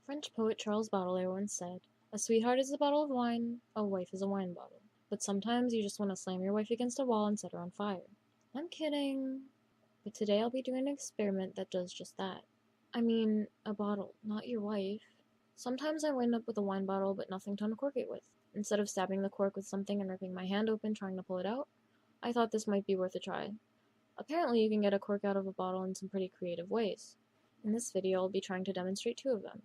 French poet Charles Baudelaire once said, "A sweetheart is a bottle of wine, a wife is a wine bottle. But sometimes you just want to slam your wife against a wall and set her on fire." I'm kidding. But today I'll be doing an experiment that does just that. I mean, a bottle, not your wife. Sometimes I wind up with a wine bottle but nothing to uncork it with. Instead of stabbing the cork with something and ripping my hand open trying to pull it out, I thought this might be worth a try. Apparently you can get a cork out of a bottle in some pretty creative ways. In this video I'll be trying to demonstrate two of them.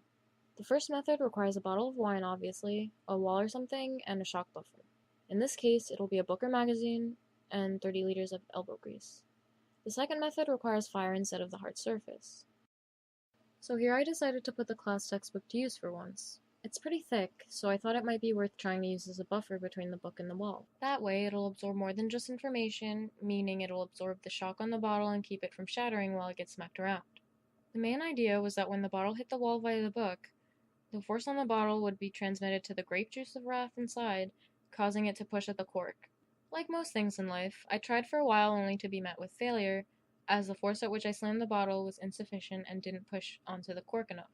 The first method requires a bottle of wine, obviously, a wall or something, and a shock buffer. In this case, it'll be a book or magazine, and 30 liters of elbow grease. The second method requires fire instead of the hard surface. So here I decided to put the class textbook to use for once. It's pretty thick, so I thought it might be worth trying to use as a buffer between the book and the wall. That way, it'll absorb more than just information, meaning it'll absorb the shock on the bottle and keep it from shattering while it gets smacked around. The main idea was that when the bottle hit the wall via the book, the force on the bottle would be transmitted to the grape juice of wrath inside, causing it to push at the cork. Like most things in life, I tried for a while only to be met with failure, as the force at which I slammed the bottle was insufficient and didn't push onto the cork enough.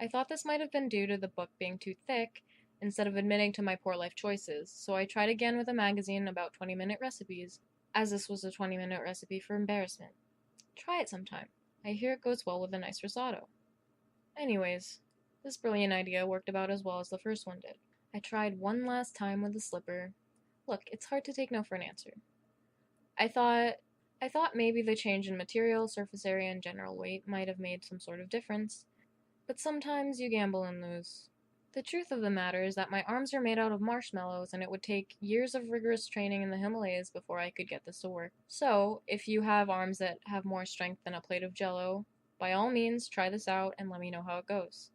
I thought this might have been due to the book being too thick, instead of admitting to my poor life choices, so I tried again with a magazine about 20-minute recipes, as this was a 20-minute recipe for embarrassment. Try it sometime. I hear it goes well with a nice risotto. Anyways, this brilliant idea worked about as well as the first one did. I tried one last time with the slipper. Look, it's hard to take no for an answer. I thought maybe the change in material, surface area, and general weight might have made some sort of difference, but sometimes you gamble and lose. The truth of the matter is that my arms are made out of marshmallows, and it would take years of rigorous training in the Himalayas before I could get this to work. So, if you have arms that have more strength than a plate of jello, by all means, try this out and let me know how it goes.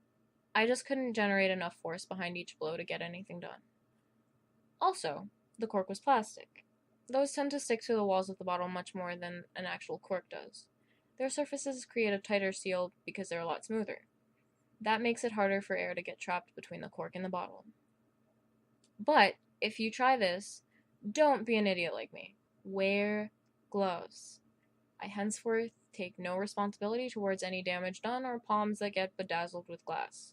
I just couldn't generate enough force behind each blow to get anything done. Also, the cork was plastic. Those tend to stick to the walls of the bottle much more than an actual cork does. Their surfaces create a tighter seal because they're a lot smoother. That makes it harder for air to get trapped between the cork and the bottle. But, if you try this, don't be an idiot like me. Wear gloves. I henceforth take no responsibility towards any damage done or palms that get bedazzled with glass.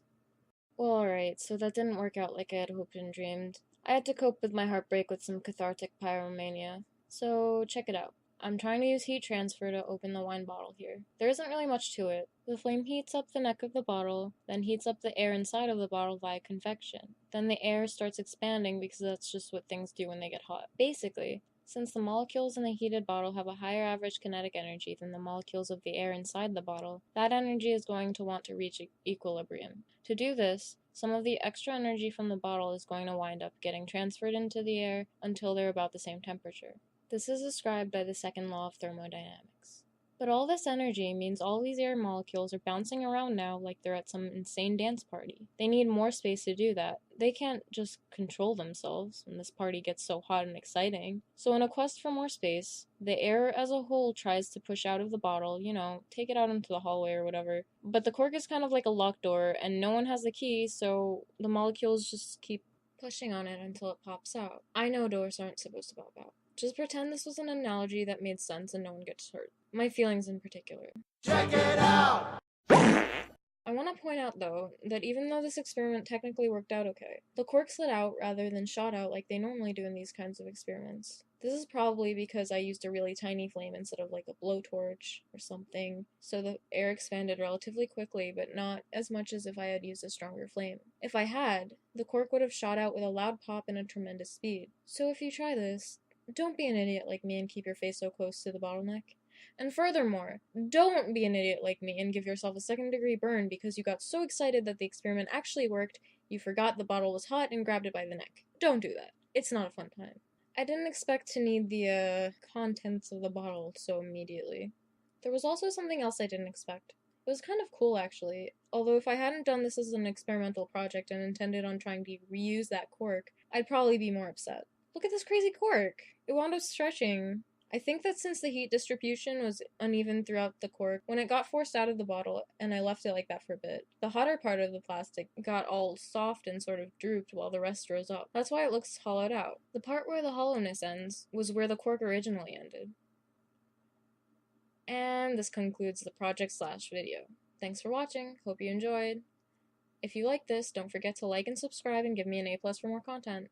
Well, alright, so that didn't work out like I had hoped and dreamed. I had to cope with my heartbreak with some cathartic pyromania. So, check it out. I'm trying to use heat transfer to open the wine bottle here. There isn't really much to it. The flame heats up the neck of the bottle, then heats up the air inside of the bottle via convection. Then the air starts expanding because that's just what things do when they get hot. Basically, since the molecules in the heated bottle have a higher average kinetic energy than the molecules of the air inside the bottle, that energy is going to want to reach equilibrium. To do this, some of the extra energy from the bottle is going to wind up getting transferred into the air until they're about the same temperature. This is described by the second law of thermodynamics. But all this energy means all these air molecules are bouncing around now like they're at some insane dance party. They need more space to do that. They can't just control themselves when this party gets so hot and exciting. So in a quest for more space, the air as a whole tries to push out of the bottle, take it out into the hallway or whatever. But the cork is kind of like a locked door, and no one has the key, so the molecules just keep pushing on it until it pops out. I know doors aren't supposed to pop out. Just pretend this was an analogy that made sense and no one gets hurt. My feelings in particular. Check it out! I want to point out, though, that even though this experiment technically worked out okay, the cork slid out rather than shot out like they normally do in these kinds of experiments. This is probably because I used a really tiny flame instead of like a blowtorch or something, so the air expanded relatively quickly, but not as much as if I had used a stronger flame. If I had, the cork would have shot out with a loud pop and a tremendous speed. So if you try this, don't be an idiot like me and keep your face so close to the bottleneck. And furthermore, don't be an idiot like me and give yourself a second-degree burn because you got so excited that the experiment actually worked, you forgot the bottle was hot and grabbed it by the neck. Don't do that. It's not a fun time. I didn't expect to need the, contents of the bottle so immediately. There was also something else I didn't expect. It was kind of cool, actually, although if I hadn't done this as an experimental project and intended on trying to reuse that cork, I'd probably be more upset. Look at this crazy cork! It wound up stretching. I think that since the heat distribution was uneven throughout the cork, when it got forced out of the bottle and I left it like that for a bit, the hotter part of the plastic got all soft and sort of drooped while the rest rose up. That's why it looks hollowed out. The part where the hollowness ends was where the cork originally ended. And this concludes the project/video. Thanks for watching, hope you enjoyed. If you like this, don't forget to like and subscribe and give me an A+ for more content.